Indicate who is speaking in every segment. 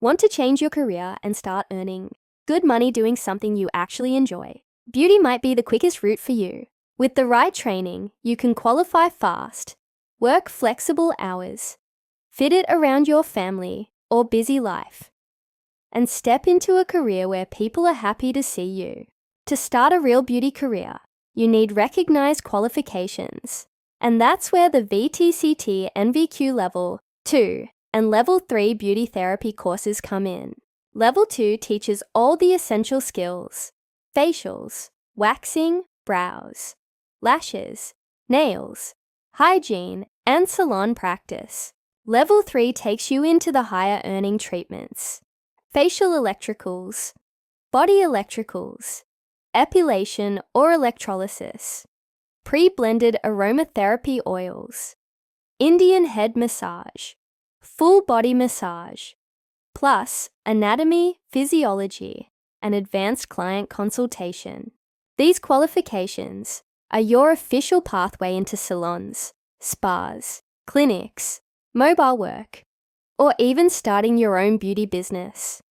Speaker 1: Want to change your career and start earning good money doing something you actually enjoy? Beauty might be the quickest route for you. With the right training, you can qualify fast, work flexible hours, fit it around your family or busy life, and step into a career where people are happy to see you. To start a real beauty career, you need recognized qualifications, and that's where the VTCT NVQ Level 2 and Level 3 beauty therapy courses come in. Level 2 teaches all the essential skills: facials, waxing, brows, lashes, nails, hygiene, and salon practice. Level 3 takes you into the higher earning treatments: facial electricals, body electricals, epilation or electrolysis, pre-blended aromatherapy oils, Indian head massage, full body massage, plus anatomy, physiology, and advanced client consultation. These qualifications are your official pathway into salons, spas, clinics, mobile work, or even starting your own beauty business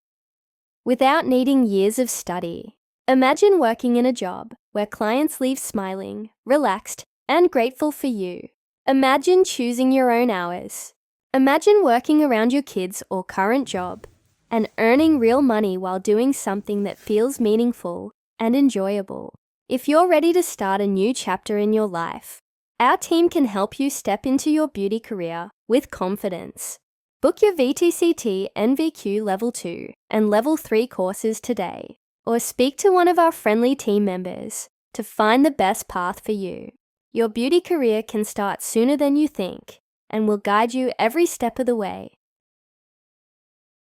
Speaker 1: without needing years of study. Imagine working in a job where clients leave smiling, relaxed, and grateful for you. Imagine choosing your own hours. Imagine working around your kids or current job and earning real money while doing something that feels meaningful and enjoyable. If you're ready to start a new chapter in your life, our team can help you step into your beauty career with confidence. Book your VTCT NVQ Level 2 and Level 3 courses today, or speak to one of our friendly team members to find the best path for you. Your beauty career can start sooner than you think, and will guide you every step of the way.